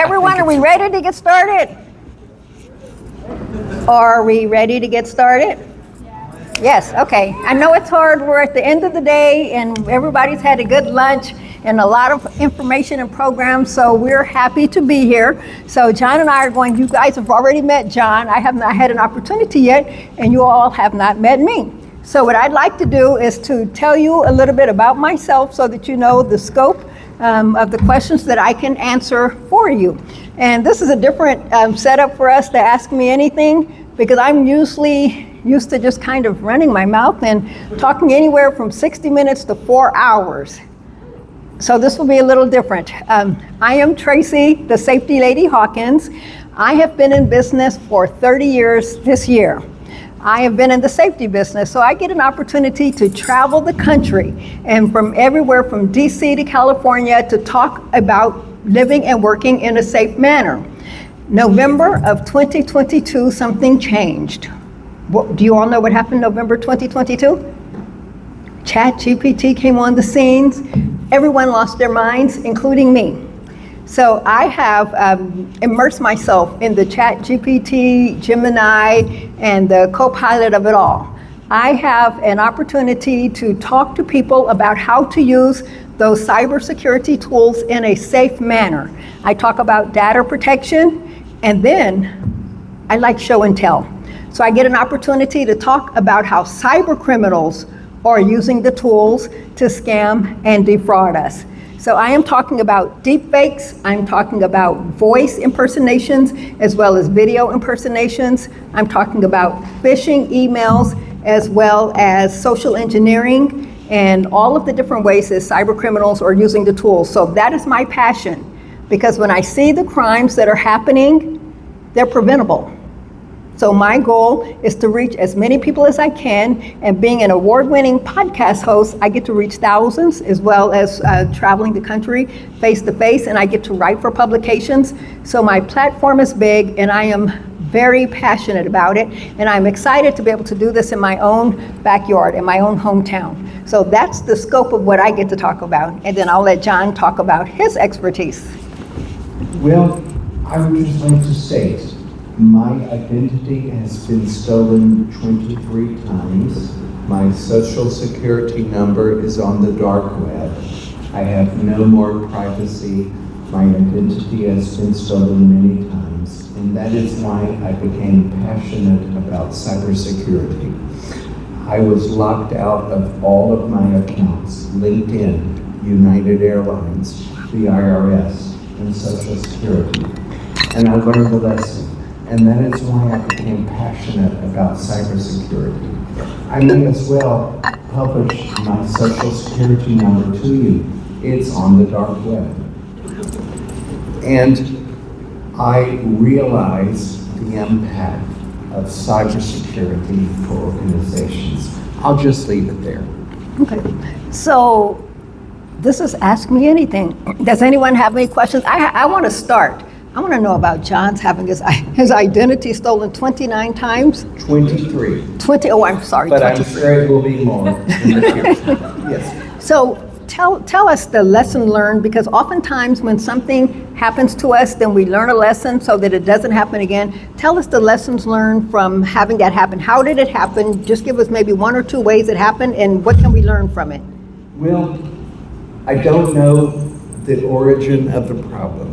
Everyone, are we ready to get started? Are we ready to get started? Yes, okay. I know it's hard. We're at the end of the day and everybody's had a good lunch and a lot of information and programs, so we're happy to be here. So John and I are going, you guys have already met John. I have not had an opportunity yet, and you all have not met me. So what I'd like to do is to tell you a little bit about myself so that you know the scope of the questions that I can answer for you. And this is a different setup for us to ask me anything, because I'm usually used to just kind of running my mouth and talking anywhere from 60 minutes to 4 hours. So this will be a little different. I am Tracey, the safety lady Hawkins. I have been in business for 30 years this year. I have been in the safety business, so I get an opportunity to travel the country and from everywhere from DC to California to talk about living and working in a safe manner. November of 2022, something changed. Do you all know what happened November 2022? ChatGPT came on the scenes. Everyone lost their minds, including me. So I have immersed myself in the ChatGPT, Gemini, and the co-pilot of it all. I have an opportunity to talk to people about how to use those cybersecurity tools in a safe manner. I talk about data protection, and then I like show and tell. So I get an opportunity to talk about how cyber criminals are using the tools to scam and defraud us. So I am talking about deepfakes, I'm talking about voice impersonations, as well as video impersonations. I'm talking about phishing emails, as well as social engineering, and all of the different ways that cyber criminals are using the tools. So that is my passion, because when I see the crimes that are happening, they're preventable. So my goal is to reach as many people as I can, and being an award-winning podcast host, I get to reach thousands, as well as traveling the country face-to-face, and I get to write for publications. So my platform is big, and I am very passionate about it, and I'm excited to be able to do this in my own backyard, in my own hometown. So that's the scope of what I get to talk about, and then I'll let John talk about his expertise. Well, I would just like to state, my identity has been stolen 23 times. My social security number is on the dark web. I have no more privacy. My identity has been stolen many times. And that is why I became passionate about cybersecurity. I was locked out of all of my accounts: LinkedIn, United Airlines, the IRS, and Social Security. And I learned the lesson. And that is why I became passionate about cybersecurity. I may as well publish my social security number to you. It's on the dark web. And I realize the impact of cybersecurity for organizations. I'll just leave it there. Okay, so this is Ask Me Anything. Does anyone have any questions? I want to start. I want to know about John's having his identity stolen 29 times. 23. 20, oh, I'm sorry. But 23. I'm sure it will be more in the future. Yes. So tell us the lesson learned, because oftentimes when something happens to us, then we learn a lesson so that it doesn't happen again. Tell us the lessons learned from having that happen. How did it happen? Just give us maybe one or two ways it happened, and what can we learn from it? Well, I don't know the origin of the problem.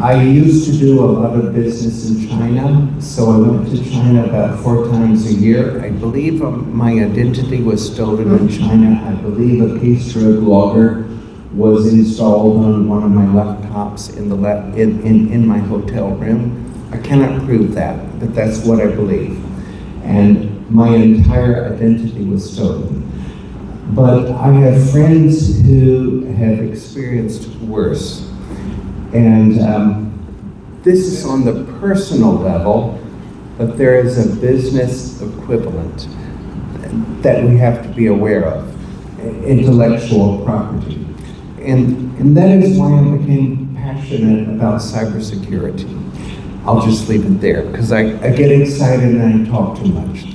I used to do a lot of business in China, so I went to China about 4 times a year. I believe my identity was stolen in China. I believe a keystroke logger was installed on one of my laptops in my hotel room. I cannot prove that, but that's what I believe. And my entire identity was stolen. But I have friends who have experienced worse. And this is on the personal level, but there is a business equivalent that we have to be aware of, intellectual property. And that is why I became passionate about cybersecurity. I'll just leave it there, because I get excited and I talk too much.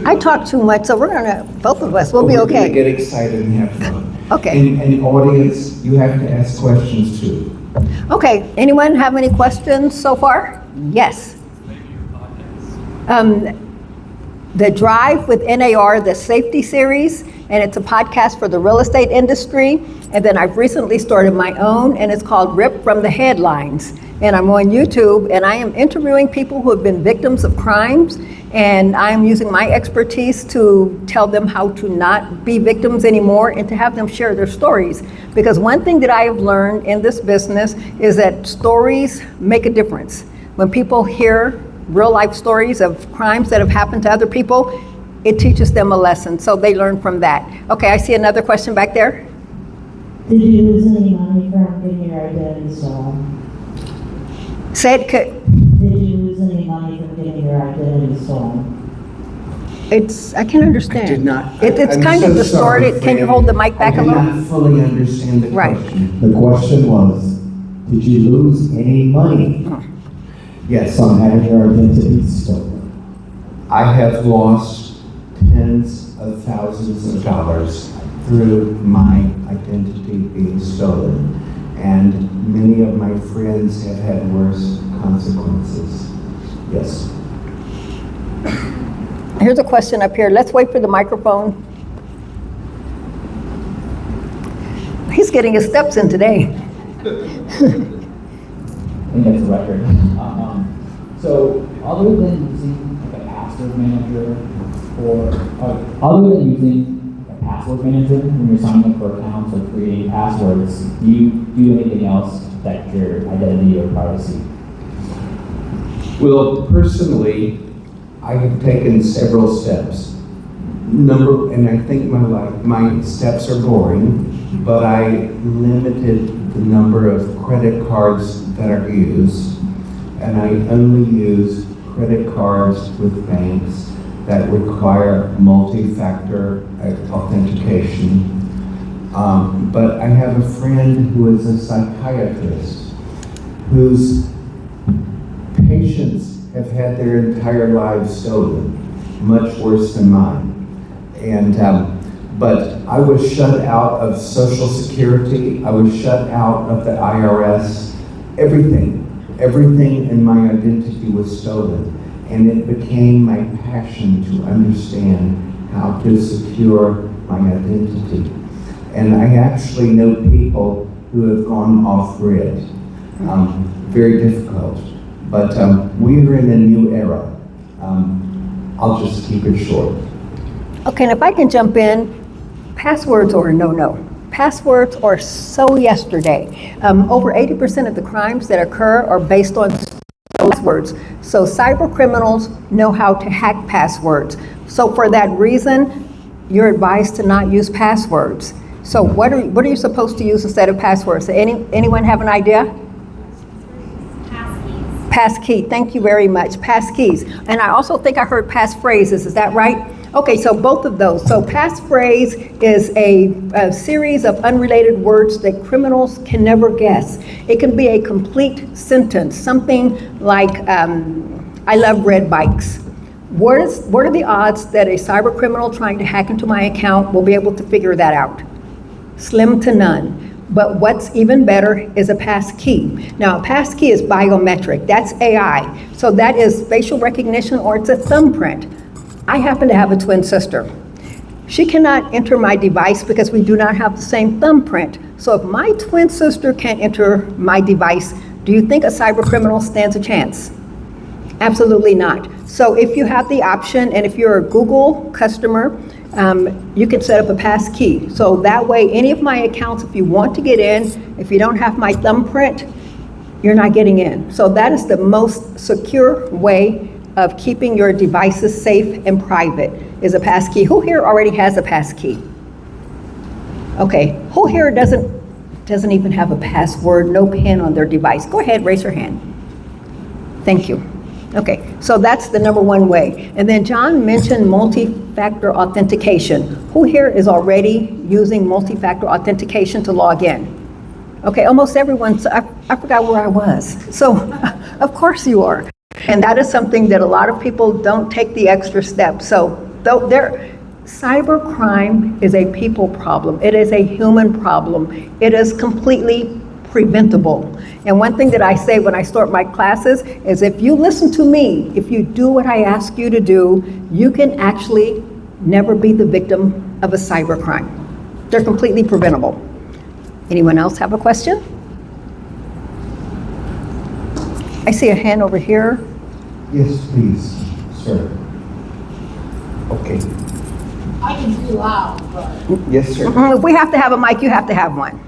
I talk too much, so we're gonna, both of us, we'll be We're okay. gonna get excited and have fun. Okay. And audience, you have to ask questions too. Okay, anyone have any questions so far? Yes. The Drive with NAR, the safety series, and it's a podcast for the real estate industry. And then I've recently started my own, and it's called Rip from the Headlines. And I'm on YouTube, and I am interviewing people who have been victims of crimes, and I'm using my expertise to tell them how to not be victims anymore and to have them share their stories. Because one thing that I have learned in this business is that stories make a difference. When people hear real life stories of crimes that have happened to other people, it teaches them a lesson, so they learn from that. Okay, I see another question back there. Did you lose any money from getting your identity stolen? Said, Did you lose any money from getting your identity stolen? I can understand. I did not. It's I'm kind so of distorted. sorry, Can you Fran. hold the mic back a I little? did not fully understand the Right. question. The question was, did you lose any money Yes, from having your identity stolen? I have lost tens of thousands of dollars through my identity being stolen. And many of my friends have had worse consequences. Yes. Here's a question up here. Let's wait for the microphone. He's getting his steps in today. I think that's a record. So other than using like a password manager when you're signing up for accounts or creating passwords, do you do anything else to protect your identity or privacy? Well, personally, I have taken several steps. And I think my steps are boring, but I limited the number of credit cards that are used, and I only use credit cards with banks that require multi-factor authentication. But I have a friend who is a psychiatrist whose patients have had their entire lives stolen, much worse than mine. And but I was shut out of Social Security. I was shut out of the IRS. Everything in my identity was stolen. And it became my passion to understand how to secure my identity. And I actually know people who have gone off grid. Very difficult. But we are in a new era. I'll just keep it short. Okay, and if I can jump in, passwords are a no-no. Passwords are so yesterday. Over 80% of the crimes that occur are based on passwords. So cyber criminals know how to hack passwords. So for that reason, you're advised to not use passwords. So what are you supposed to use instead of passwords? Anyone have an idea? Passkey, thank you very much. Passkeys. And I also think I heard passphrases, is that right? Okay, so both of those. So passphrase is a series of unrelated words that criminals can never guess. It can be a complete sentence, something like, I love red bikes. What are the odds that a cyber criminal trying to hack into my account will be able to figure that out? Slim to none. But what's even better is a passkey. Now, a passkey is biometric. That's AI. So that is facial recognition, or it's a thumbprint. I happen to have a twin sister. She cannot enter my device because we do not have the same thumbprint. So if my twin sister can't enter my device, do you think a cyber criminal stands a chance? Absolutely not. So if you have the option, and if you're a Google customer, you can set up a passkey. So that way, any of my accounts, if you want to get in, if you don't have my thumbprint, you're not getting in. So that is the most secure way of keeping your devices safe and private, is a passkey. Who here already has a passkey? Okay, who here doesn't even have a password, no PIN on their device? Go ahead, raise your hand. Thank you. Okay, so that's the number one way. And then John mentioned multi-factor authentication. Who here is already using multi-factor authentication to log in? Okay, almost everyone. So I forgot where I was. So of course you are. And that is something that a lot of people don't take the extra step. So cyber crime is a people problem. It is a human problem. It is completely preventable. And one thing that I say when I start my classes is if you listen to me, if you do what I ask you to do, you can actually never be the victim of a cybercrime. They're completely preventable. Anyone else have a question? I see a hand over here. Yes, please, sir. Okay. I can be loud, but Yes, sir. If we have to have a mic, you have to have one.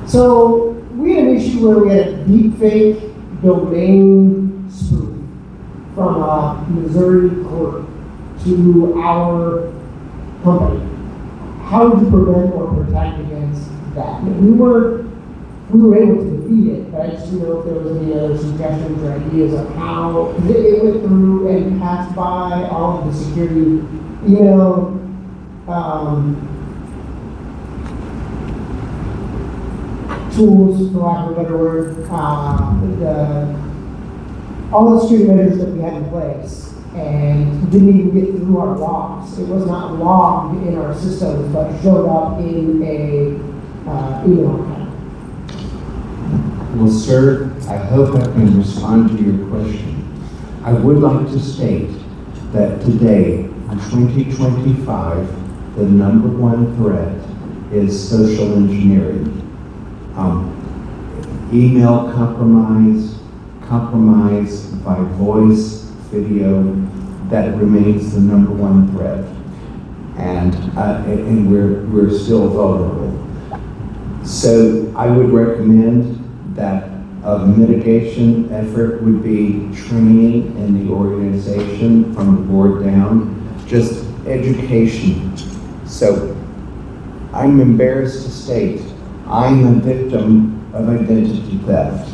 so we had an issue where we had a deepfake domain spoof from a Missouri court to our company. How would you prevent or protect against that? We were able to defeat it, but I just didn't know if there was any other suggestions or ideas of how, because it went through and passed by all of the security, tools, for lack of a better word, all the security measures that we had in place, and didn't even get through our logs. It was not logged in our systems, but showed up in a email account. Well, sir, I hope I can respond to your question. I would like to state that today, in 2025, the number one threat is social engineering. Email compromise by voice, video, that remains the number one threat. And we're still vulnerable. So I would recommend that a mitigation effort would be training in the organization from the board down, just education. So I'm embarrassed to state I'm a victim of identity theft.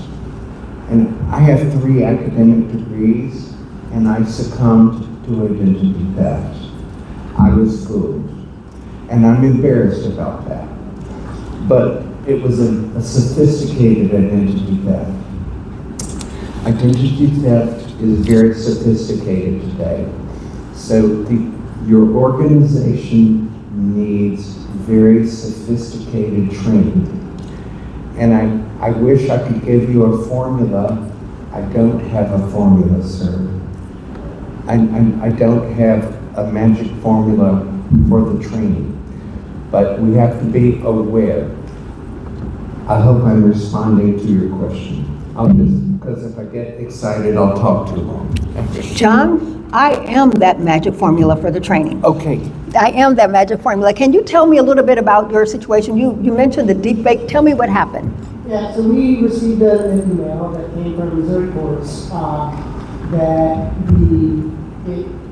And I have 3 academic degrees and I succumbed to identity theft. I was fooled. And I'm embarrassed about that. But it was a sophisticated identity theft. Identity theft is very sophisticated today. So your organization needs very sophisticated training. And I wish I could give you a formula. I don't have a formula, sir. I don't have a magic formula for the training. But we have to be aware. I hope I'm responding to your question. Because if I get excited, I'll talk too long. John, I am that magic formula for the training. Okay. I am that magic formula. Can you tell me a little bit about your situation? You mentioned the deepfake. Tell me what happened. Yeah, so we received an email that came from Missouri courts that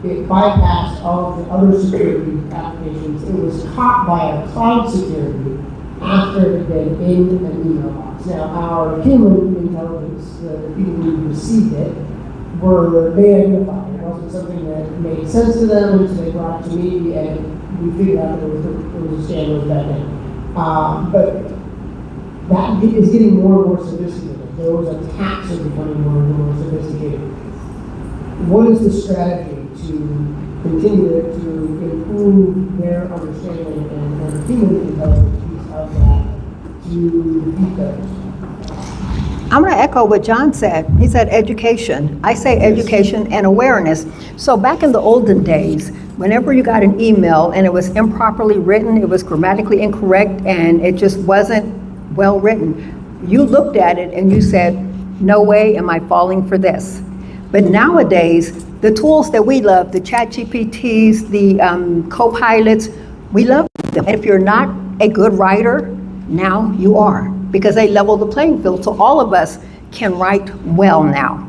it bypassed all of the other security applications. It was caught by our cloud security after it had been in an email box. Now, our human intelligence, the people who received it, they identified it. It wasn't something that made sense to them, and so they brought it to me, and we figured out that it was a scam, it was that thing. But that is getting more and more sophisticated. Those attacks are becoming more and more sophisticated. What is the strategy to continue to improve their understanding and human intelligence piece of that to defeat those? I'm going to echo what John said. He said education. I say education and awareness. So back in the olden days, whenever you got an email and it was improperly written, it was grammatically incorrect, and it just wasn't well written, you looked at it and you said, no way am I falling for this. But nowadays, the tools that we love, the chat GPTs, the co-pilots, we love them. And if you're not a good writer, now you are, because they level the playing field. So all of us can write well now.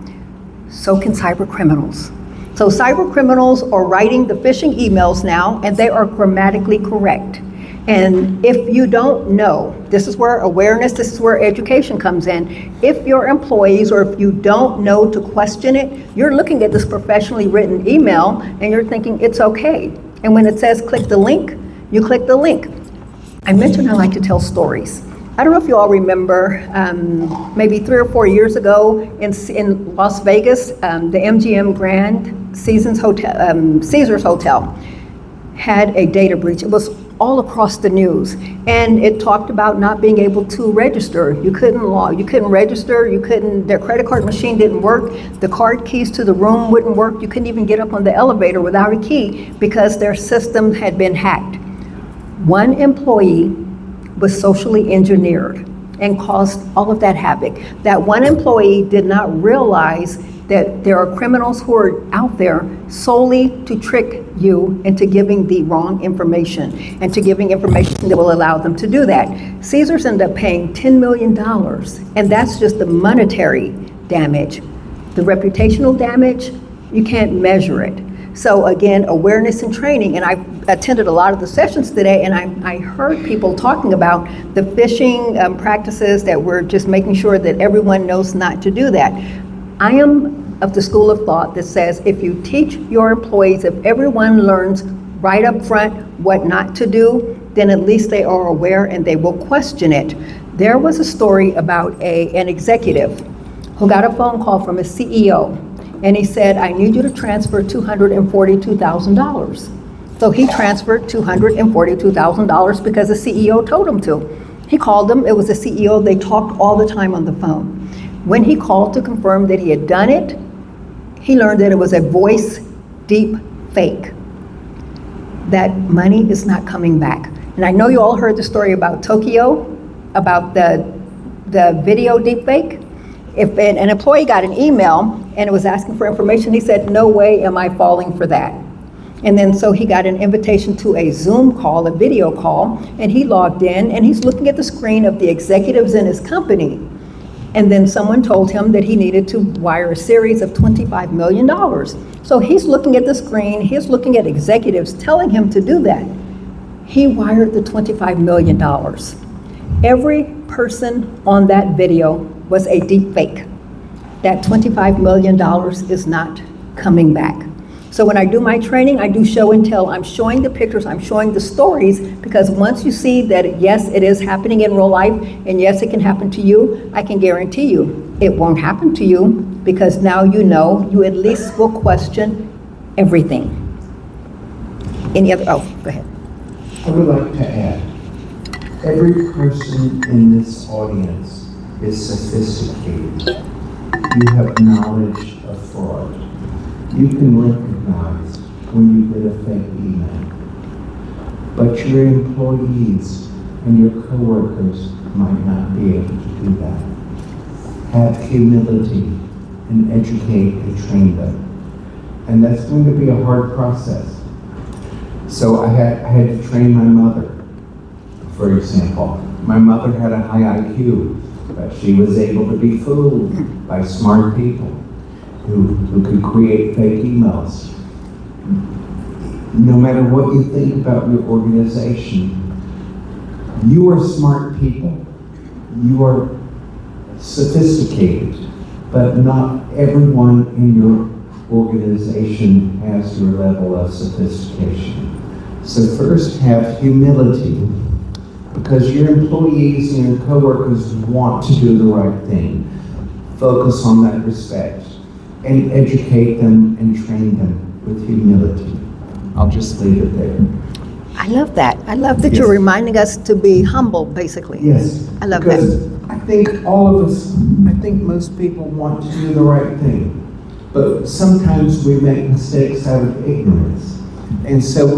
So can cyber criminals. So cyber criminals are writing the phishing emails now, and they are grammatically correct. And if you don't know, this is where awareness, this is where education comes in. If your employees, or if you don't know to question it, you're looking at this professionally written email and you're thinking it's okay. And when it says click the link, you click the link. I mentioned I like to tell stories. I don't know if you all remember, maybe 3 or 4 years ago in Las Vegas, the MGM Grand Caesars Hotel had a data breach. It was all across the news. And it talked about not being able to register. You couldn't register, their credit card machine didn't work, the card keys to the room wouldn't work, you couldn't even get up on the elevator without a key because their system had been hacked. One employee was socially engineered and caused all of that havoc. That one employee did not realize that there are criminals who are out there solely to trick you into giving the wrong information and to giving information that will allow them to do that. Caesars ended up paying $10 million, and that's just the monetary damage. The reputational damage, you can't measure it. So again, awareness and training, and I attended a lot of the sessions today, and I heard people talking about the phishing practices that we're just making sure that everyone knows not to do that. I am of the school of thought that says if you teach your employees, if everyone learns right up front what not to do, then at least they are aware and they will question it. There was a story about an executive who got a phone call from his CEO, and he said, I need you to transfer $242,000. So he transferred $242,000 because the CEO told him to. He called them, it was the CEO, they talked all the time on the phone. When he called to confirm that he had done it, he learned that it was a voice deep fake. That money is not coming back. And I know you all heard the story about Tokyo, about the video deep fake. If an employee got an email and it was asking for information, he said, no way am I falling for that. And then so he got an invitation to a Zoom call, a video call, and he logged in and he's looking at the screen of the executives in his company. And then someone told him that he needed to wire a series of $25 million. So he's looking at the screen, he's looking at executives telling him to do that. He wired the $25 million. Every person on that video was a deep fake. That $25 million is not coming back. So when I do my training, I do show and tell. I'm showing the pictures, I'm showing the stories, because once you see that, yes, it is happening in real life, and yes, it can happen to you, I can guarantee you it won't happen to you, because now you know you at least will question everything. Any other, oh, go ahead. I would like to add, every person in this audience is sophisticated. You have knowledge of fraud. You can recognize when you get a fake email. But your employees and your coworkers might not be able to do that. Have humility and educate and train them. And that's going to be a hard process. So I had to train my mother, for example. My mother had a high IQ, but she was able to be fooled by smart people who could create fake emails. No matter what you think about your organization, you are smart people. You are sophisticated, but not everyone in your organization has your level of sophistication. So first, have humility, because your employees and your coworkers want to do the right thing. Focus on that respect and educate them and train them with humility. I'll just leave it there. I love that. I love that Yes. you're reminding us to be humble, basically. Yes. I love because that. I think I think most people want to do the right thing, but sometimes we make mistakes out of ignorance. And so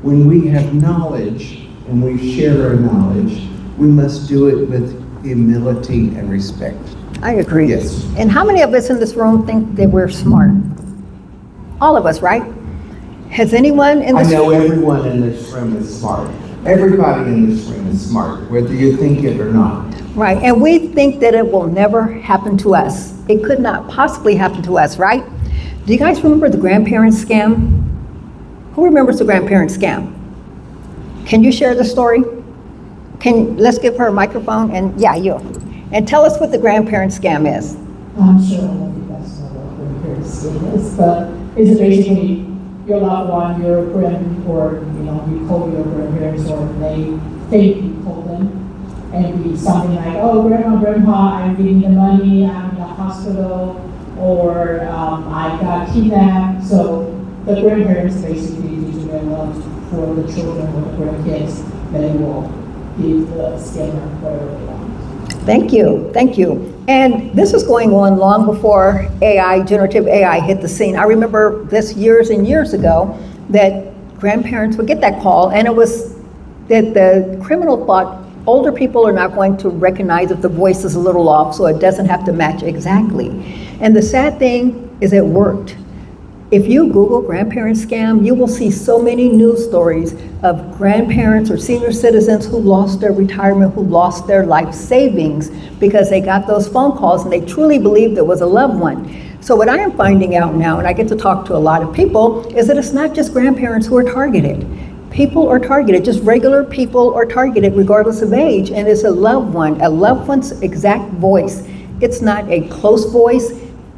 when we have knowledge and we share our knowledge, we must do it with humility and respect. I agree. Yes. And how many of us in this room think that we're smart? All of us, right? Has anyone in I this know everyone in this room is smart. Everybody in this room is smart, whether you think it or not. Right, and we think that it will never happen to us. It could not possibly happen to us, right? Do you guys remember the grandparent scam? Who remembers the grandparent scam? Can you share the story? Let's give her a microphone, and yeah, you. And tell us what the grandparent scam is. I'm sure all of you guys know what grandparent scam is, but it's basically your loved one, your friend, or you call your grandparents, or they think you call them, and be something like, oh, grandma, I'm getting the money, I'm in the hospital, or I got kidnapped. So the grandparents basically need to get for the children or the grandkids, they will give the scammer whatever they want. Thank you, thank you. And this was going on long before AI, generative AI hit the scene. I remember this years and years ago that grandparents would get that call, and it was that the criminal thought older people are not going to recognize if the voice is a little off, so it doesn't have to match exactly. And the sad thing is it worked. If you Google grandparent scam, you will see so many news stories of grandparents or senior citizens who lost their retirement, who lost their life savings because they got those phone calls and they truly believed it was a loved one. So what I am finding out now, and I get to talk to a lot of people, is that it's not just grandparents who are targeted. People are targeted, just regular people are targeted regardless of age, and it's a loved one's exact voice. It's not a close voice.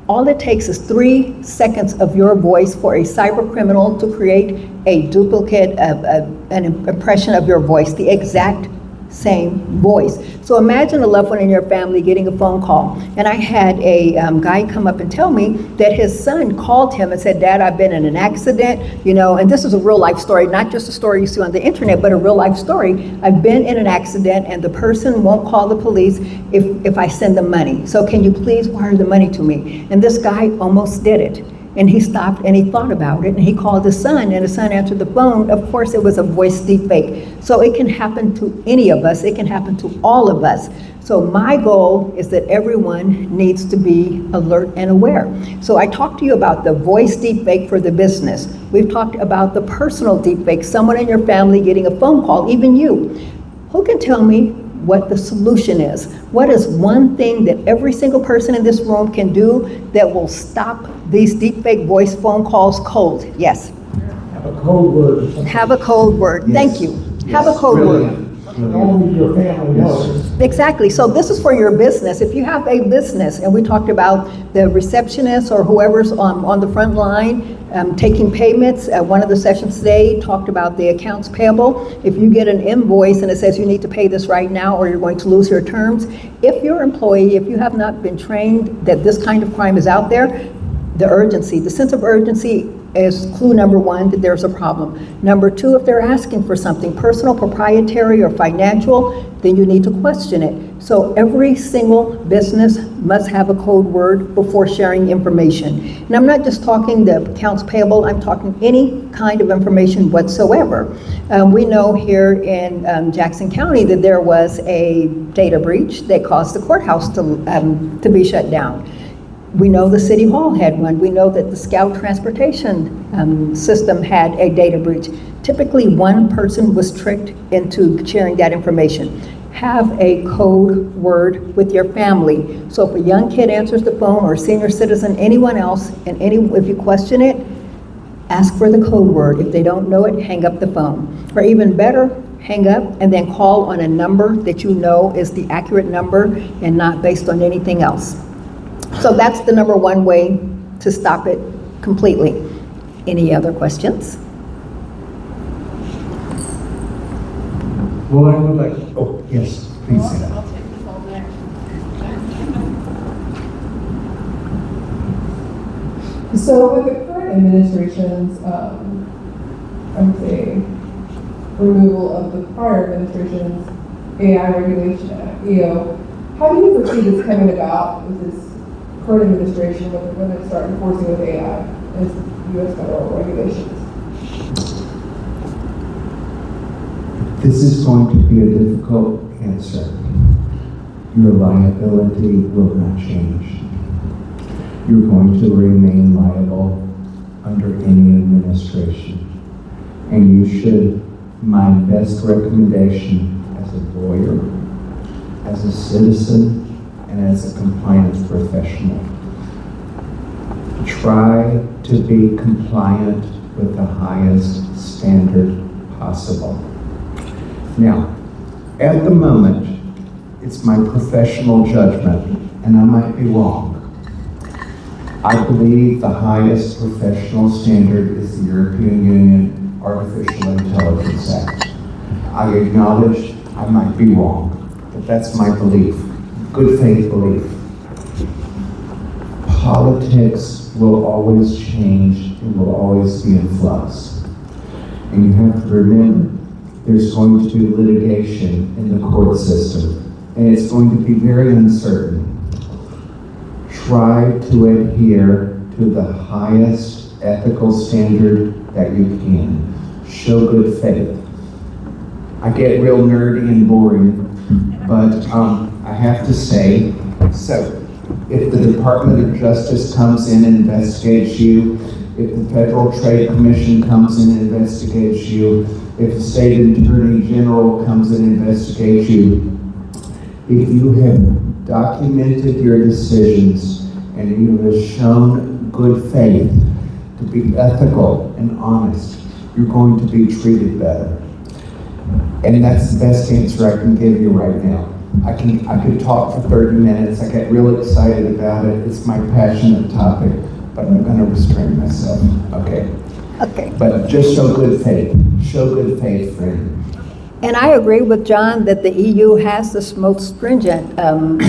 All it takes is 3 seconds of your voice for a cyber criminal to create a duplicate of an impression of your voice, the exact same voice. So imagine a loved one in your family getting a phone call. And I had a guy come up and tell me that his son called him and said, "Dad, I've been in an accident," and this is a real life story, not just a story you see on the internet, but a real life story. "I've been in an accident and the person won't call the police if I send them money. So can you please wire the money to me?" And this guy almost did it. And he stopped and he thought about it and he called his son, and his son answered the phone. Of course, it was a voice deepfake. So it can happen to any of us. It can happen to all of us. So my goal is that everyone needs to be alert and aware. So I talked to you about the voice deepfake for the business. We've talked about the personal deepfake, someone in your family getting a phone call, even you. Who can tell me what the solution is? What is one thing that every single person in this room can do that will stop these deepfake voice phone calls cold? Yes. Have a code word. Have a code word. Yes. Thank you. Have a Yes, code word. brilliant. Only your family knows. Exactly. So this is for your business. If you have a business, and we talked about the receptionist or whoever's on the front line taking payments. One of the sessions today talked about the accounts payable. If you get an invoice and it says you need to pay this right now or you're going to lose your terms, if your employee, if you have not been trained that this kind of crime is out there, the urgency, the sense of urgency is clue number 1 that there's a problem. Number 2, if they're asking for something personal, proprietary, or financial, then you need to question it. So every single business must have a code word before sharing information. And I'm not just talking the accounts payable, I'm talking any kind of information whatsoever. We know here in Jackson County that there was a data breach that caused the courthouse to be shut down. We know the City Hall had one. We know that the Scout transportation system had a data breach. Typically, one person was tricked into sharing that information. Have a code word with your family. So if a young kid answers the phone, or a senior citizen, anyone else, and if you question it, ask for the code word. If they don't know it, hang up the phone. Or even better, hang up and then call on a number that you know is the accurate number and not based on anything else. So that's the number 1 way to stop it completely. Any other questions? Well, I would like, oh, yes, please say that. I'll take this all day. So with the current administration's, I would say, removal of the prior administration's AI regulation, how do you foresee this coming about with this current administration when they start enforcing with AI as U.S. federal regulations? This is going to be a difficult answer. Your liability will not change. You're going to remain liable under any administration. And you should, my best recommendation as a lawyer, as a citizen, and as a compliance professional, try to be compliant with the highest standard possible. Now, at the moment, it's my professional judgment, and I might be wrong. I believe the highest professional standard is the European Union Artificial Intelligence Act. I acknowledge I might be wrong, but that's my belief, good faith belief. Politics will always change, it will always be in flux. And you have to remember, there's going to be litigation in the court system, and it's going to be very uncertain. Try to adhere to the highest ethical standard that you can. Show good faith. I get real nerdy and boring, but I have to say, so if the Department of Justice comes in and investigates you, if the Federal Trade Commission comes in and investigates you, if the State Attorney General comes in and investigates you, if you have documented your decisions and you have shown good faith to be ethical and honest, you're going to be treated better. And that's the best answer I can give you right now. I could talk for 30 minutes. I get real excited about it. It's my passionate topic, but I'm going to restrain myself, okay? Okay. But just show good faith. Show good faith, friend. And I agree with John that the EU has the most stringent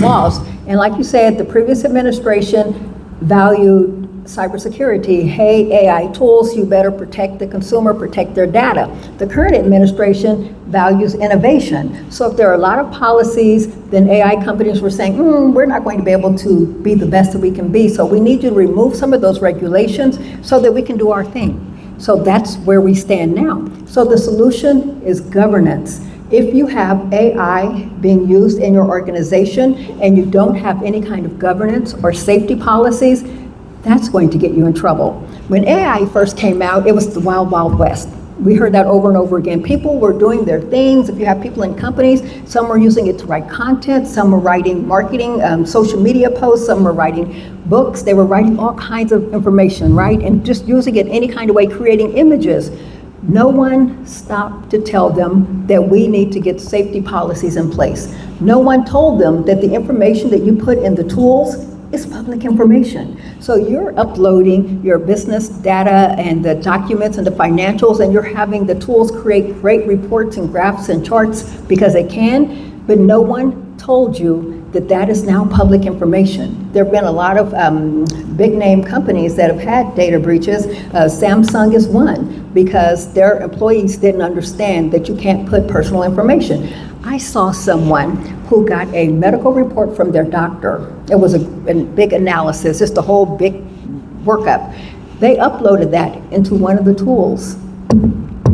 laws. And like you said, the previous administration valued cybersecurity. Hey, AI tools, you better protect the consumer, protect their data. The current administration values innovation. So if there are a lot of policies, then AI companies were saying, we're not going to be able to be the best that we can be. So we need you to remove some of those regulations so that we can do our thing. So that's where we stand now. So the solution is governance. If you have AI being used in your organization and you don't have any kind of governance or safety policies, that's going to get you in trouble. When AI first came out, it was the wild, wild west. We heard that over and over again. People were doing their things. If you have people in companies, some were using it to write content, some were writing marketing, social media posts, some were writing books. They were writing all kinds of information, right? And just using it any kind of way, creating images. No one stopped to tell them that we need to get safety policies in place. No one told them that the information that you put in the tools is public information. So you're uploading your business data and the documents and the financials, and you're having the tools create great reports and graphs and charts because they can, but no one told you that that is now public information. There have been a lot of big name companies that have had data breaches. Samsung is one because their employees didn't understand that you can't put personal information. I saw someone who got a medical report from their doctor. It was a big analysis, just a whole big workup. They uploaded that into one of the tools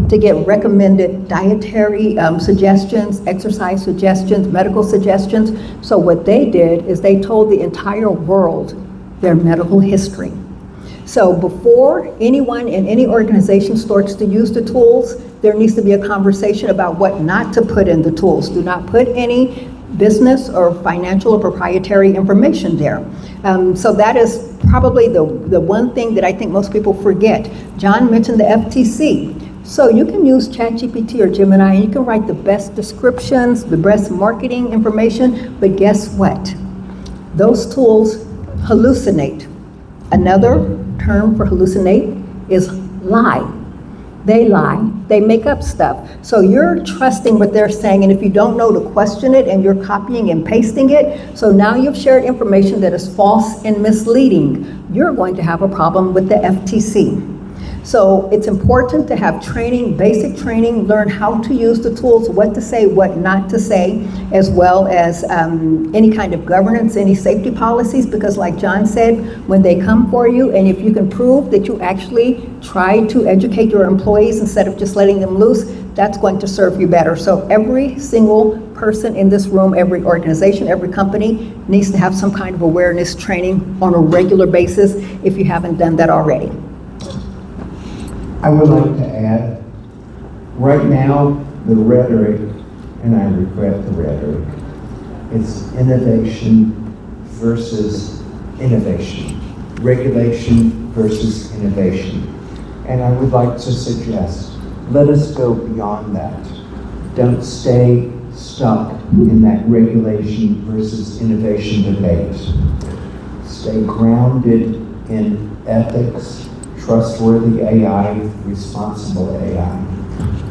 to get recommended dietary suggestions, exercise suggestions, medical suggestions. So what they did is they told the entire world their medical history. So before anyone in any organization starts to use the tools, there needs to be a conversation about what not to put in the tools. Do not put any business or financial or proprietary information there. So that is probably the one thing that I think most people forget. John mentioned the FTC. So you can use ChatGPT or Gemini and you can write the best descriptions, the best marketing information, but guess what? Those tools hallucinate. Another term for hallucinate is lie. They lie, they make up stuff. So you're trusting what they're saying, and if you don't know to question it and you're copying and pasting it, so now you've shared information that is false and misleading, you're going to have a problem with the FTC. So it's important to have training, basic training, learn how to use the tools, what to say, what not to say, as well as any kind of governance, any safety policies, because like John said, when they come for you, and if you can prove that you actually try to educate your employees instead of just letting them loose, that's going to serve you better. So every single person in this room, every organization, every company needs to have some kind of awareness training on a regular basis if you haven't done that already. I would like to add, right now, the rhetoric, and I regret the rhetoric, it's innovation versus innovation, regulation versus innovation. And I would like to suggest, let us go beyond that. Don't stay stuck in that regulation versus innovation debate. Stay grounded in ethics, trustworthy AI, responsible AI,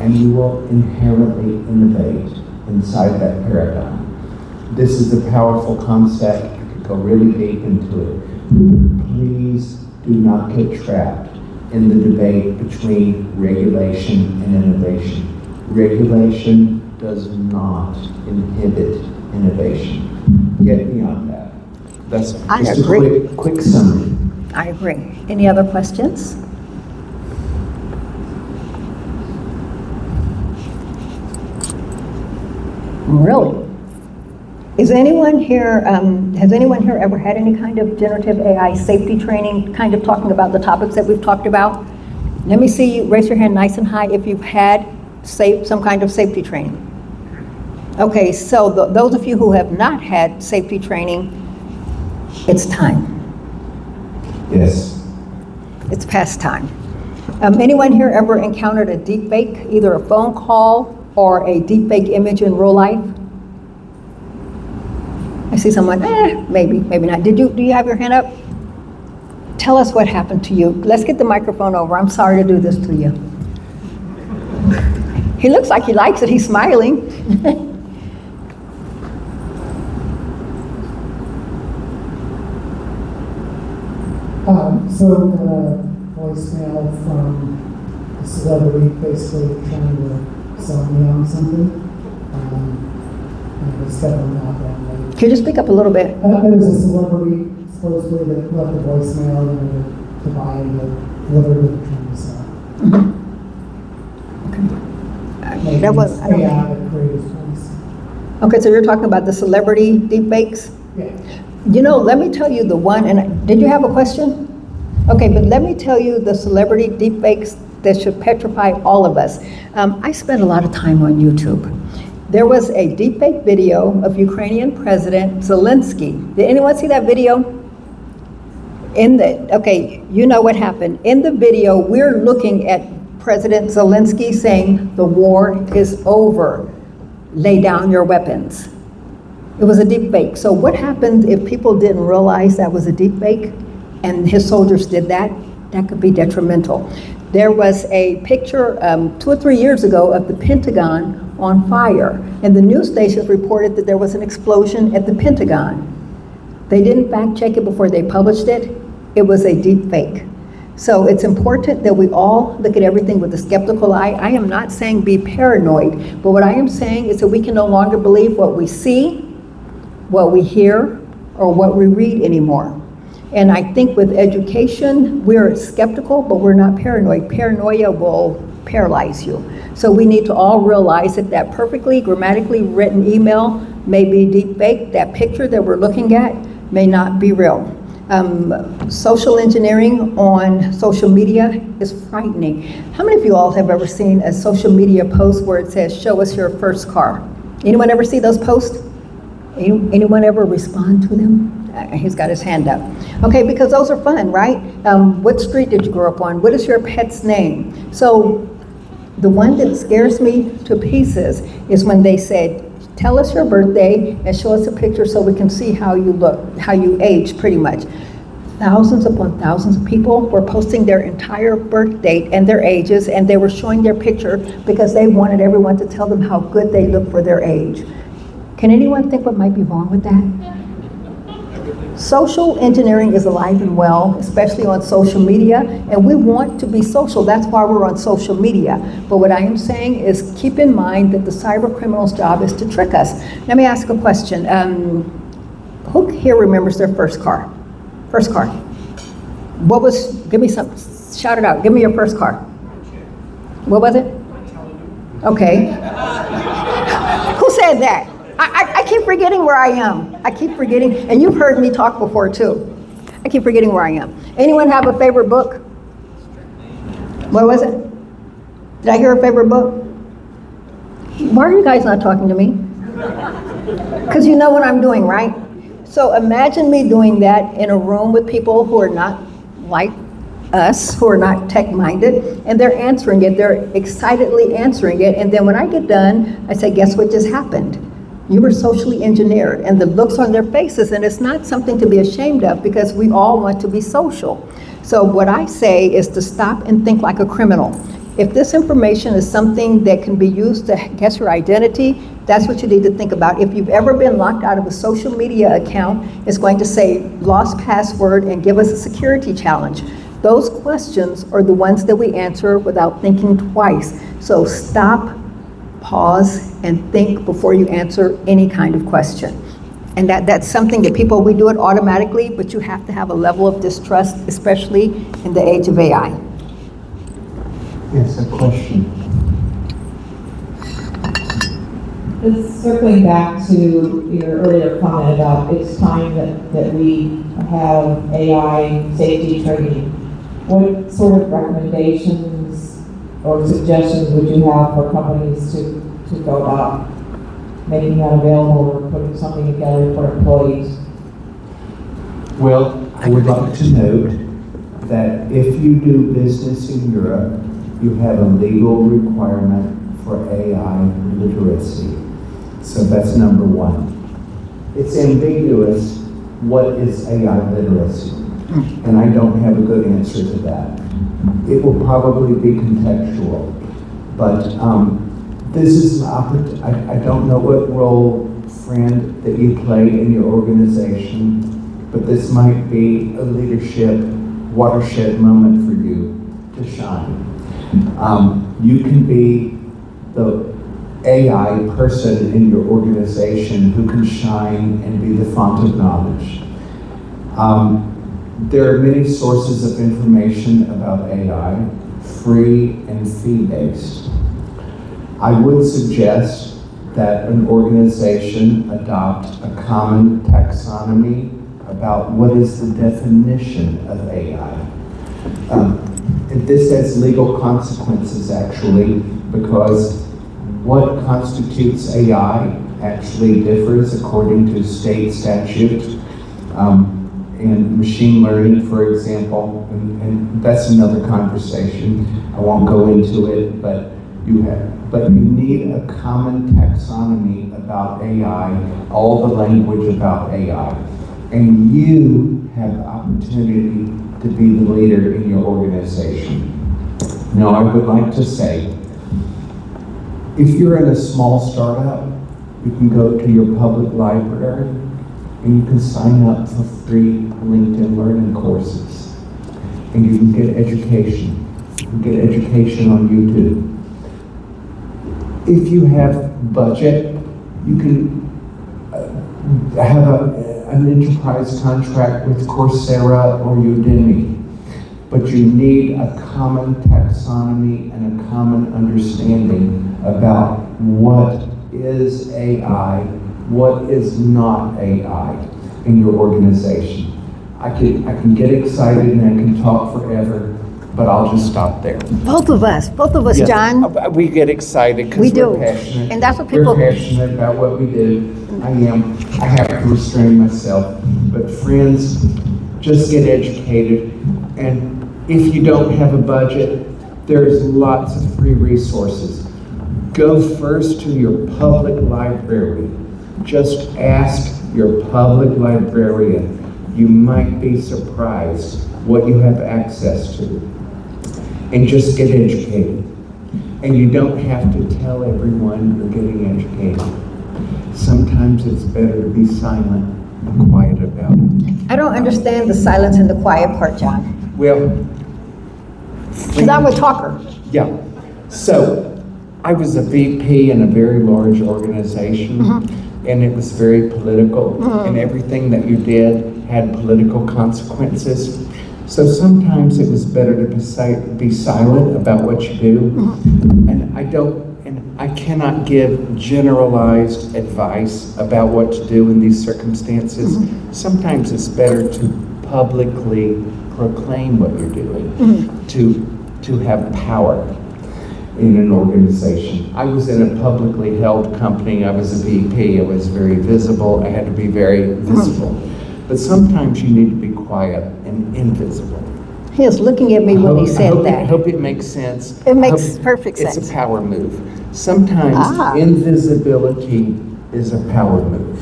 and you will inherently innovate inside that paradigm. This is a powerful concept. I could go really deep into it. Please do not get trapped in the debate between regulation and innovation. Regulation does not inhibit innovation. Get me on that. That's I just agree. a quick summary. I agree. Any other questions? Really? Is anyone here, has anyone here ever had any kind of generative AI safety training, kind of talking about the topics that we've talked about? Let me see you raise your hand nice and high if you've had some kind of safety training. Okay, so those of you who have not had safety training, it's time. Yes. It's past time. Anyone here ever encountered a deepfake, either a phone call or a deepfake image in real life? I see someone, maybe, maybe not. Do you have your hand up? Tell us what happened to you. Let's get the microphone over. I'm sorry to do this to you. He looks like he likes it. He's smiling. So got a voicemail from a celebrity basically trying to sell me on something. And it's definitely not that. Can you speak up a little bit? There was a celebrity supposedly that left a voicemail to buy whatever they're trying to sell. Maybe That was, it's I don't AI think. that created this. Okay, so you're talking about the celebrity deepfakes? Yeah. You know, let me tell you the one, and did you have a question? Okay, but let me tell you the celebrity deepfakes that should petrify all of us. I spent a lot of time on YouTube. There was a deepfake video of Ukrainian President Zelensky. Did anyone see that video? Okay, you know what happened. In the video, we're looking at President Zelensky saying, "The war is over. Lay down your weapons." It was a deepfake. So what happened if people didn't realize that was a deepfake and his soldiers did that? That could be detrimental. There was a picture 2 or 3 years ago of the Pentagon on fire, and the news stations reported that there was an explosion at the Pentagon. They didn't fact check it before they published it. It was a deepfake. So it's important that we all look at everything with a skeptical eye. I am not saying be paranoid, but what I am saying is that we can no longer believe what we see, what we hear, or what we read anymore. And I think with education, we're skeptical, but we're not paranoid. Paranoia will paralyze you. So we need to all realize that that perfectly grammatically written email may be deep fake. That picture that we're looking at may not be real. Social engineering on social media is frightening. How many of you all have ever seen a social media post where it says, "Show us your first car"? Anyone ever see those posts? Anyone ever respond to them? He's got his hand up. Okay, because those are fun, right? What street did you grow up on? What is your pet's name? So the one that scares me to pieces is when they said, "Tell us your birthday and show us a picture so we can see how you look, how you age," pretty much. Thousands upon thousands of people were posting their entire birth date and their ages, and they were showing their picture because they wanted everyone to tell them how good they look for their age. Can anyone think what might be wrong with that? Social engineering is alive and well, especially on social media, and we want to be social. That's why we're on social media. But what I am saying is keep in mind that the cyber criminal's job is to trick us. Let me ask a question. Who here remembers their first car? First car. What was, give me some, shout it out. Give me your first car. What was it? Okay. Who said that? I keep forgetting where I am. I keep forgetting, and you've heard me talk before too. I keep forgetting where I am. Anyone have a favorite book? What was it? Did I hear a favorite book? Why are you guys not talking to me? Because you know what I'm doing, right? So imagine me doing that in a room with people who are not like us, who are not tech-minded, and they're answering it. They're excitedly answering it, and then when I get done, I say, "Guess what just happened? You were socially engineered," and the looks on their faces, and it's not something to be ashamed of because we all want to be social. So what I say is to stop and think like a criminal. If this information is something that can be used to guess your identity, that's what you need to think about. If you've ever been locked out of a social media account, it's going to say lost password and give us a security challenge. Those questions are the ones that we answer without thinking twice. So stop, pause, and think before you answer any kind of question. And that's something that we do it automatically, but you have to have a level of distrust, especially in the age of AI. Yes, a question. Just circling back to your earlier comment about it's time that we have AI safety training. What sort of recommendations or suggestions would you have for companies to go about making that available or putting something together for employees? Well, I would like to note that if you do business in Europe, you have a legal requirement for AI literacy. So that's number one. It's ambiguous, what is AI literacy? And I don't have a good answer to that. It will probably be contextual, but this is an opportunity. I don't know what role, friend, that you play in your organization, but this might be a leadership watershed moment for you to shine. You can be the AI person in your organization who can shine and be the font of knowledge. There are many sources of information about AI, free and fee-based. I would suggest that an organization adopt a common taxonomy about what is the definition of AI. This has legal consequences, actually, because what constitutes AI actually differs according to state statute. And machine learning, for example, and that's another conversation. I won't go into it, but you need a common taxonomy about AI, all the language about AI. And you have the opportunity to be the leader in your organization. Now, I would like to say, if you're in a small startup, you can go to your public library and you can sign up for free LinkedIn learning courses. And you can get education. You can get education on YouTube. If you have budget, you can have an enterprise contract with Coursera or Udemy. But you need a common taxonomy and a common understanding about what is AI, what is not AI in your organization. I can get excited and I can talk forever, but I'll just stop there. Both of us, Yes, John. we get excited We because do. we're passionate. And that's what people- We're passionate about what we do. I am. I have to restrain myself. But friends, just get educated. And if you don't have a budget, there's lots of free resources. Go first to your public library. Just ask your public librarian. You might be surprised what you have access to. And just get educated. And you don't have to tell everyone you're getting educated. Sometimes it's better to be silent and quiet about it. I don't understand the silence and the quiet part, John. Well, Because I'm a talker. yeah. So I was a VP in a very large organization, and it was very political, and everything that you did had political consequences. So sometimes it was better to be silent about what you do. And I cannot give generalized advice about what to do in these circumstances. Sometimes it's better to publicly proclaim what you're doing, to have power in an organization. I was in a publicly held company. I was a VP. I was very visible. I had to be very visible. But sometimes you need to be quiet and invisible. He was looking at me when he said I that. hope it makes sense. It makes perfect It's sense. a power move. Sometimes invisibility is a power move.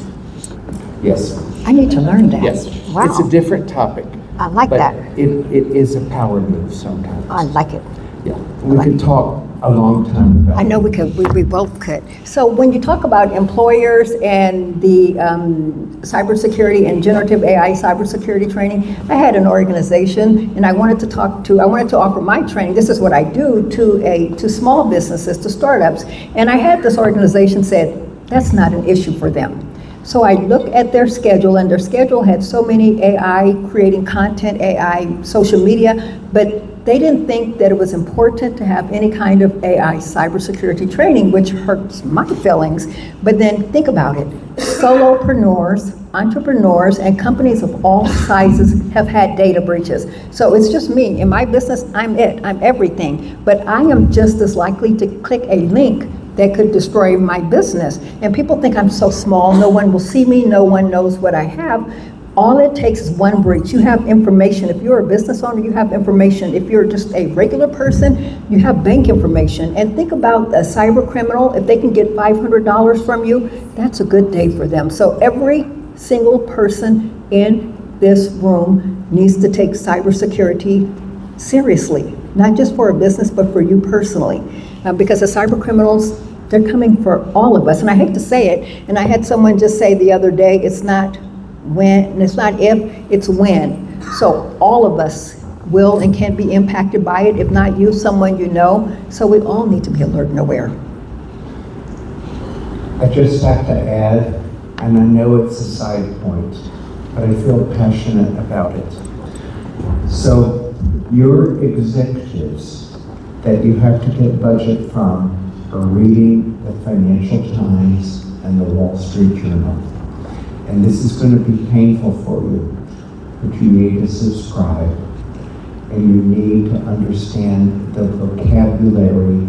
Yes. I need to learn that. Yes. Wow. It's a different topic. I like but that. It is a power move sometimes. I like it. Yeah. We could talk a long time ago. I know we could, we both could. So when you talk about employers and the cybersecurity and generative AI cybersecurity training, I had an organization and I wanted to offer my training. This is what I do to small businesses, to startups. And I had this organization said, that's not an issue for them. So I looked at their schedule, and their schedule had so many AI, creating content, AI, social media, but they didn't think that it was important to have any kind of AI cybersecurity training, which hurts my feelings. But then think about it. Solopreneurs, entrepreneurs, and companies of all sizes have had data breaches. So it's just me. In my business, I'm everything. But I am just as likely to click a link that could destroy my business. And people think I'm so small, no one will see me, no one knows what I have. All it takes is one breach. You have information. If you're a business owner, you have information. If you're just a regular person, you have bank information. And think about a cyber criminal. If they can get $500 from you, that's a good day for them. So every single person in this room needs to take cybersecurity seriously, not just for a business, but for you personally. Because the cyber criminals, they're coming for all of us. And I hate to say it, and I had someone just say the other day, it's not when, and it's not if, it's when. So all of us will and can be impacted by it. If not you, someone you know. So we all need to be alert and aware. I just have to add, and I know it's a side point, but I feel passionate about it. So your executives that you have to get budget from are reading the Financial Times and the Wall Street Journal. And this is going to be painful for you, but you need to subscribe, and you need to understand the vocabulary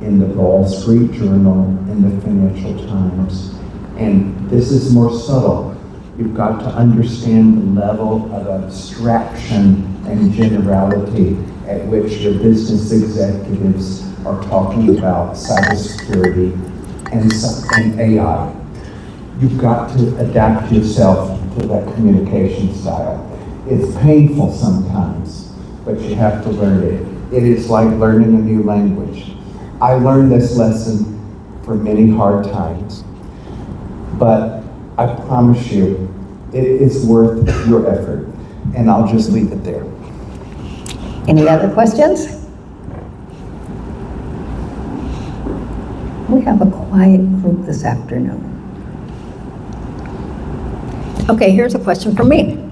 in the Wall Street Journal and the Financial Times. And this is more subtle. You've got to understand the level of abstraction and generality at which your business executives are talking about cybersecurity and AI. You've got to adapt yourself to that communication style. It's painful sometimes, but you have to learn it. It is like learning a new language. I learned this lesson for many hard times, but I promise you, it is worth your effort, and I'll just leave it there. Any other questions? We have a quiet group this afternoon. Okay, here's a question from me.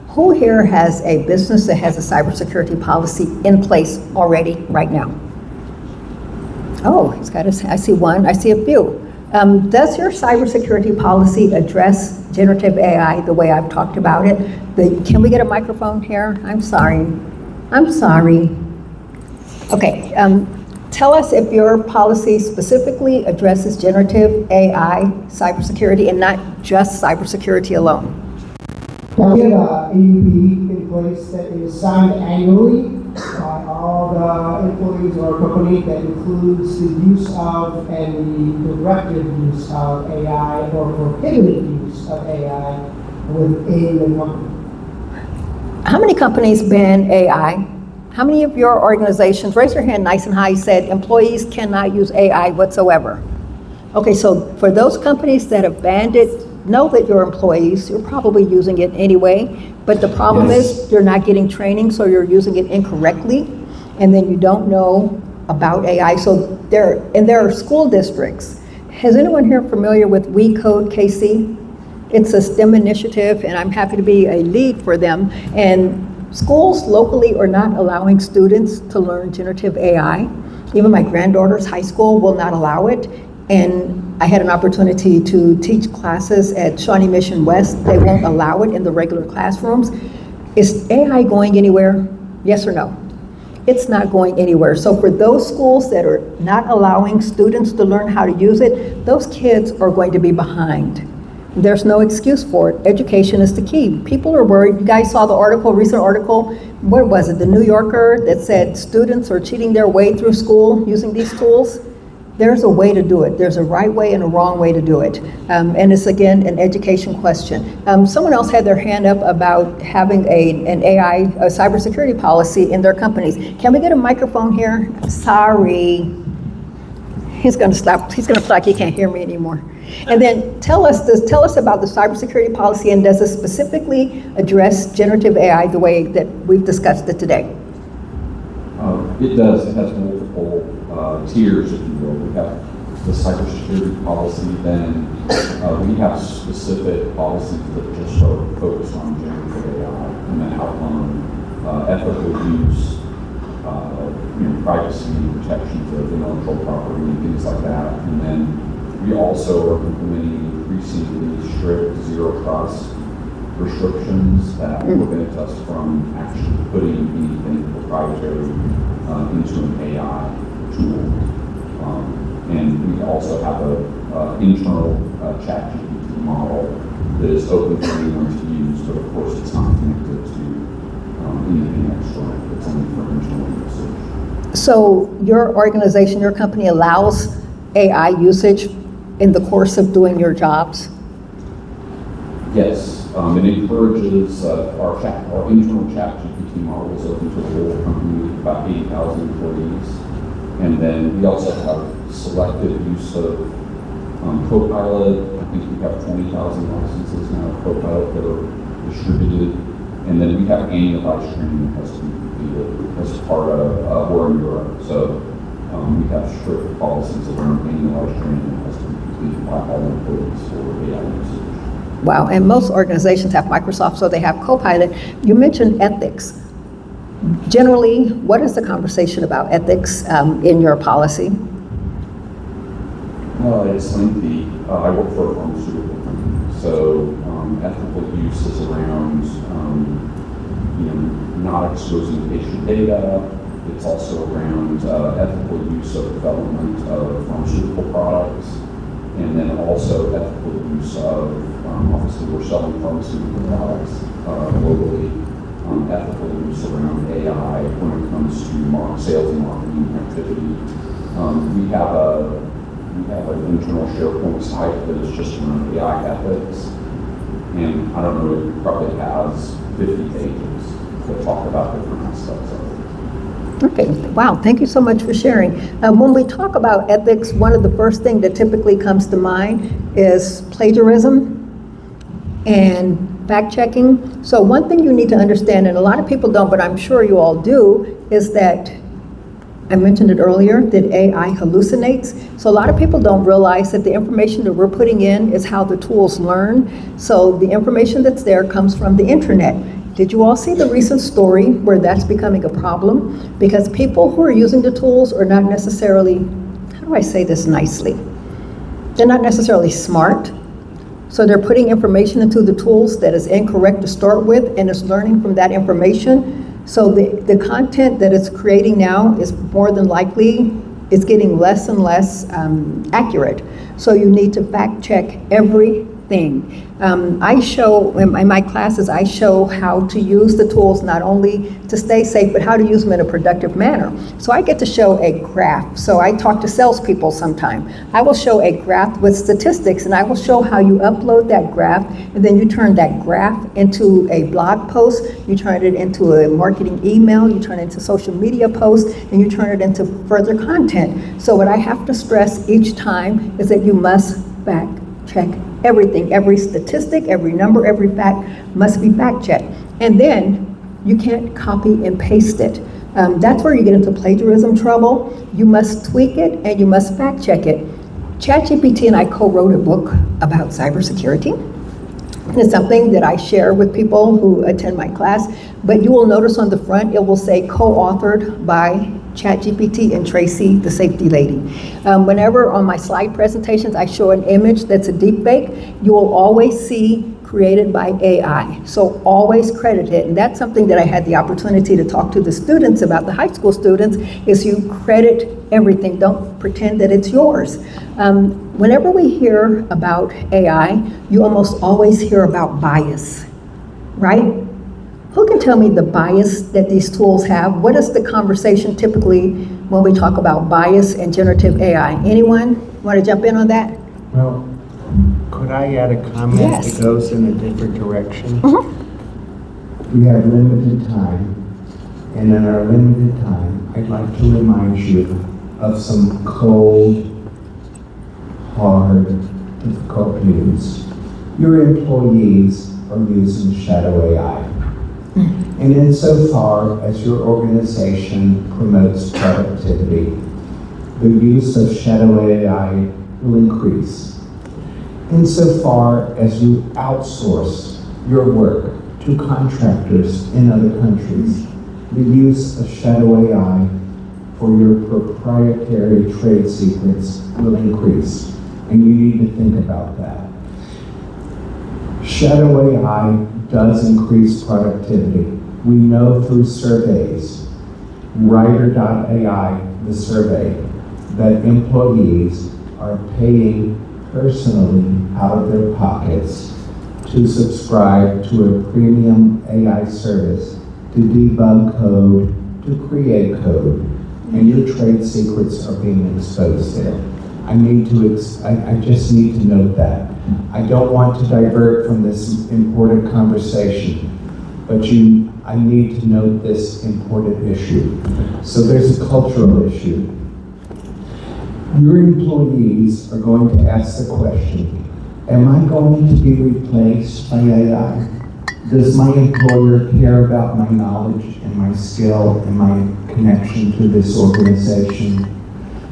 Who here has a business that has a cybersecurity policy in place already right now? Oh, it's got I see one, I see a few. Does your cybersecurity policy address generative AI the way I've talked about it? Can we get a microphone here? I'm sorry. Okay, tell us if your policy specifically addresses generative AI cybersecurity and not just cybersecurity alone. We have a AUP in place that is signed annually by all the employees of our company that includes the use of and the directive use of AI or prohibited use of AI within the company. How many companies ban AI? How many of your organizations, raise your hand nice and high, said employees cannot use AI whatsoever? Okay, so for those companies that have banned it, know that your employees, you're probably using it anyway, but the problem is you're not getting training, so you're using it incorrectly, and then you don't know about AI. So there are school districts. Is anyone here familiar with We Code KC? It's a STEM initiative, and I'm happy to be a lead for them. And schools locally are not allowing students to learn generative AI. Even my granddaughter's high school will not allow it. And I had an opportunity to teach classes at Shawnee Mission West. They won't allow it in the regular classrooms. Is AI going anywhere? Yes or no? It's not going anywhere. So for those schools that are not allowing students to learn how to use it, those kids are going to be behind. There's no excuse for it. Education is the key. People are worried. You guys saw the article, recent article, what was it, the New Yorker, that said students are cheating their way through school using these tools? There's a way to do it. There's a right way and a wrong way to do it. And it's, again, an education question. Someone else had their hand up about having an AI, a cybersecurity policy in their companies. Can we get a microphone here? Sorry. He's gonna stop. He's gonna feel like he can't hear me anymore. And then tell us about the cybersecurity policy, and does it specifically address generative AI the way that we've discussed it today? It does. It has multiple tiers, if you will. We have the cybersecurity policy, then we have specific policies that just are focused on generative AI, and then outline ethical use, privacy, protections of intellectual property, and things like that. And then we also are implementing increasingly strict zero trust restrictions that prevent us from actually putting anything proprietary into an AI tool. And we also have an internal ChatGPT model that is open for anyone to use, but of course it's not connected to anything external. It's only for internal usage. So your organization, your company allows AI usage in the course of doing your jobs? Yes, it encourages our internal ChatGPT model is open to the whole company with about 80,000 employees. And then we also have selective use of Copilot. I think we have 20,000 licenses now of Copilot that are distributed. And then we have annualized training that has to be completed as part of, we're in Europe. So we have strict policies around annualized training that has to be completed by all employees for AI usage. Wow, and most organizations have Microsoft, so they have Copilot. You mentioned ethics. Generally, what is the conversation about ethics in your policy? It's lengthy. I work for a pharmaceutical company, so ethical use is around, not exposing patient data. It's also around ethical use of development of pharmaceutical products, and then also ethical use of, obviously we're selling pharmaceutical products globally, ethical use around AI when it comes to sales and marketing activity. We have an internal SharePoint site that is just around AI ethics, and I don't know, it probably has 50 pages that talk about different aspects of it. Okay, wow, thank you so much for sharing. When we talk about ethics, one of the first things that typically comes to mind is plagiarism and fact-checking. So one thing you need to understand, and a lot of people don't, but I'm sure you all do, is that I mentioned it earlier, that AI hallucinates. So a lot of people don't realize that the information that we're putting in is how the tools learn. So the information that's there comes from the internet. Did you all see the recent story where that's becoming a problem? Because people who are using the tools are not necessarily, how do I say this nicely? They're not necessarily smart. So they're putting information into the tools that is incorrect to start with, and it's learning from that information. So the content that it's creating now is more than likely, it's getting less and less accurate. So you need to fact check everything. I show, in my classes, I show how to use the tools not only to stay safe, but how to use them in a productive manner. So I get to show a graph. So I talk to salespeople sometime. I will show a graph with statistics, and I will show how you upload that graph, and then you turn that graph into a blog post, you turn it into a marketing email, you turn it into social media posts, and you turn it into further content. So what I have to stress each time is that you must fact check everything. Every statistic, every number, every fact must be fact checked. And then you can't copy and paste it. That's where you get into plagiarism trouble. You must tweak it and you must fact check it. ChatGPT and I co-wrote a book about cybersecurity. And it's something that I share with people who attend my class. But you will notice on the front, it will say co-authored by ChatGPT and Tracey, the safety lady. Whenever on my slide presentations I show an image that's a deepfake, you will always see created by AI. So always credit it. And that's something that I had the opportunity to talk to the students about, the high school students, is you credit everything. Don't pretend that it's yours. Whenever we hear about AI, you almost always hear about bias, right? Who can tell me the bias that these tools have? What is the conversation typically when we talk about bias and generative AI? Anyone want to jump in on that? Well, could I add a comment Yes. that goes in a different direction? Mhm. We have limited time, and in our limited time, I'd like to remind you of some cold, hard, difficult news. Your employees are using shadow AI. And insofar as your organization promotes productivity, the use of shadow AI will increase. Insofar as you outsource your work to contractors in other countries, the use of shadow AI for your proprietary trade secrets will increase. And you need to think about that. Shadow AI does increase productivity. We know through surveys, Writer.ai, the survey, that employees are paying personally out of their pockets to subscribe to a premium AI service to debug code, to create code, and your trade secrets are being exposed there. I just need to note that. I don't want to divert from this important conversation, but I need to note this important issue. So there's a cultural issue. Your employees are going to ask the question, am I going to be replaced by AI? Does my employer care about my knowledge and my skill and my connection to this organization?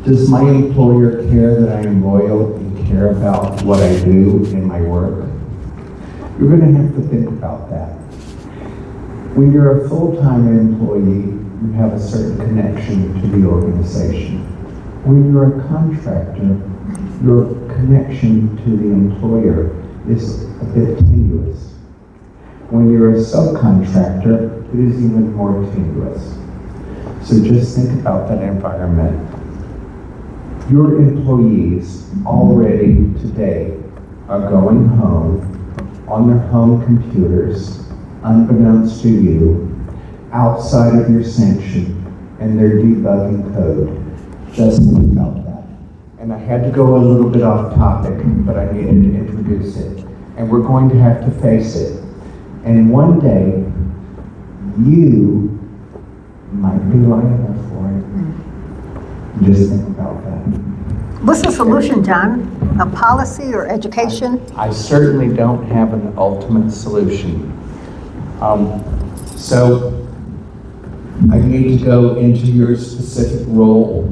Does my employer care that I am loyal and care about what I do in my work? You're going to have to think about that. When you're a full-time employee, you have a certain connection to the organization. When you're a contractor, your connection to the employer is a bit tenuous. When you're a subcontractor, it is even more tenuous. So just think about that environment. Your employees already today are going home on their home computers, unbeknownst to you, outside of your sanction, and they're debugging code. Just think about that. And I had to go a little bit off topic, but I needed to introduce it. And we're going to have to face it. And one day, you might be liable for it. Just think about that. What's the solution, John? A policy or education? I certainly don't have an ultimate solution. So I need to go into your specific role.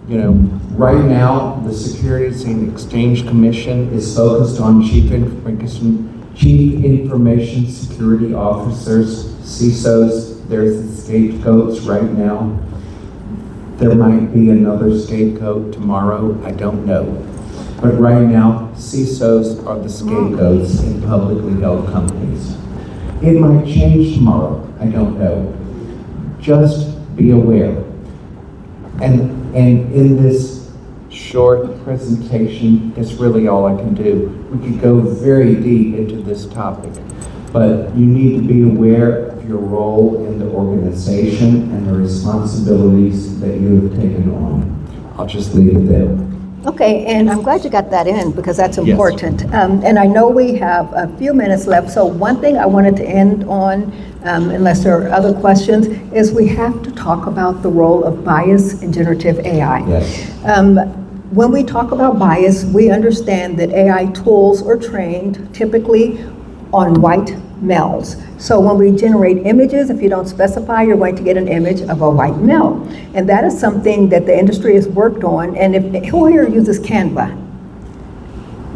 You know, right now, the Securities and Exchange Commission is focused on Chief Information Security Officers, CISOs. There's the scapegoats right now. There might be another scapegoat tomorrow, I don't know. But right now, CISOs are the scapegoats in publicly held companies. It might change tomorrow, I don't know. Just be aware. And in this short presentation, that's really all I can do. We could go very deep into this topic, but you need to be aware of your role in the organization and the responsibilities that you have taken on. I'll just leave it there. Okay, and I'm glad you got that in because that's important. And I know we have a few minutes left, so one thing I wanted to end on, unless there are other questions, is we have to talk about the role of bias in generative AI. Yes. When we talk about bias, we understand that AI tools are trained typically on white males. So when we generate images, if you don't specify, you're going to get an image of a white male. And that is something that the industry has worked on. And who here uses Canva?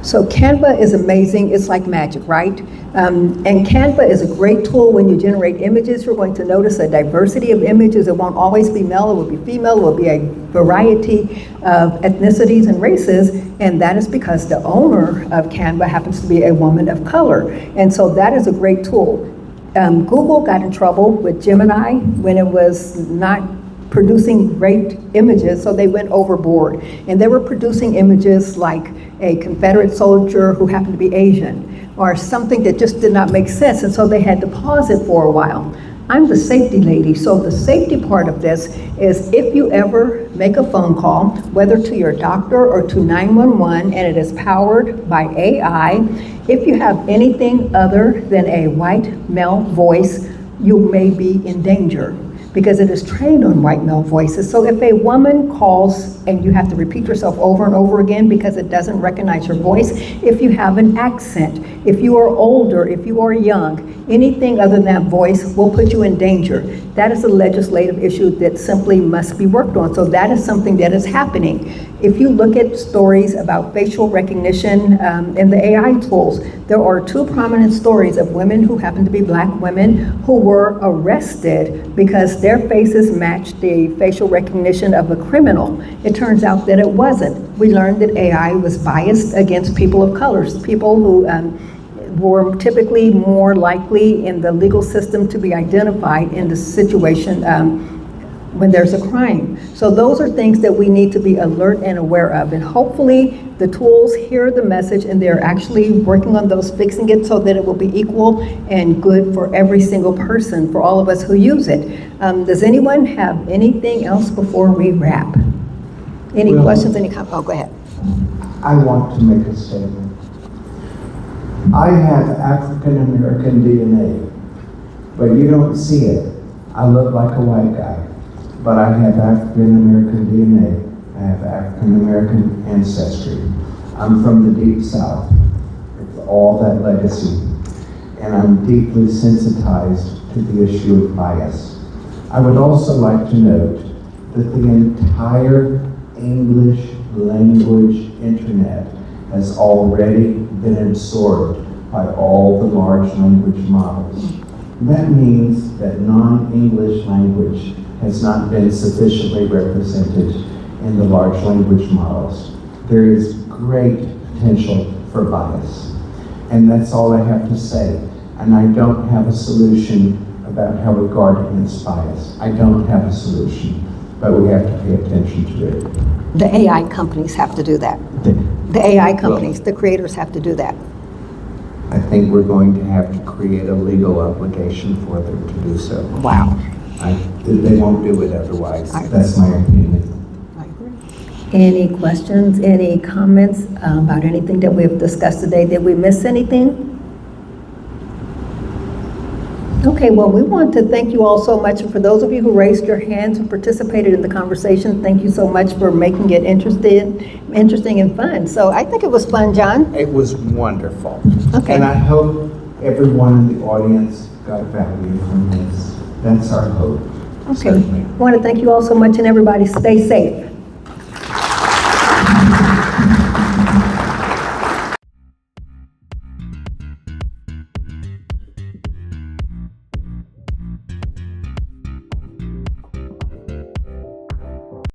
So Canva is amazing. It's like magic, right? And Canva is a great tool when you generate images. You're going to notice a diversity of images. It won't always be male, it will be female, it will be a variety of ethnicities and races. And that is because the owner of Canva happens to be a woman of color. And so that is a great tool. Google got in trouble with Gemini when it was not producing great images, so they went overboard. And they were producing images like a Confederate soldier who happened to be Asian, or something that just did not make sense, and so they had to pause it for a while. I'm the safety lady, so the safety part of this is if you ever make a phone call, whether to your doctor or to 911, and it is powered by AI, if you have anything other than a white male voice, you may be in danger because it is trained on white male voices. So if a woman calls and you have to repeat yourself over and over again because it doesn't recognize your voice, if you have an accent, if you are older, if you are young, anything other than that voice will put you in danger. That is a legislative issue that simply must be worked on. So that is something that is happening. If you look at stories about facial recognition in the AI tools, there are two prominent stories of women who happen to be Black women who were arrested because their faces matched the facial recognition of a criminal. It turns out that it wasn't. We learned that AI was biased against people of colors, people who were typically more likely in the legal system to be identified in the situation when there's a crime. So those are things that we need to be alert and aware of. And hopefully the tools hear the message and they're actually working on those, fixing it so that it will be equal and good for every single person, for all of us who use it. Does anyone have anything else before we wrap? Any questions, any comments? Oh, go ahead. I want to make a statement. I have African American DNA, but you don't see it. I look like a white guy, but I have African American DNA. I have African American ancestry. I'm from the Deep South, with all that legacy, and I'm deeply sensitized to the issue of bias. I would also like to note that the entire English language internet has already been absorbed by all the large language models. That means that non-English language has not been sufficiently represented in the large language models. There is great potential for bias. And that's all I have to say. And I don't have a solution about how we guard against bias. I don't have a solution, but we have to pay attention to it. The AI companies have to do that. The AI companies, the creators have to do that. I think we're going to have to create a legal obligation for them to do so. Wow. They won't do it otherwise. That's my opinion. I agree. Any questions, any comments about anything that we have discussed today? Did we miss anything? Okay, well, we want to thank you all so much. And for those of you who raised your hands and participated in the conversation, thank you so much for making it interesting and fun. So I think it was fun, John. It was wonderful. Okay. And I hope everyone in the audience got value from this. That's our hope. Okay. Certainly. I want to thank you all so much, and everybody stay safe.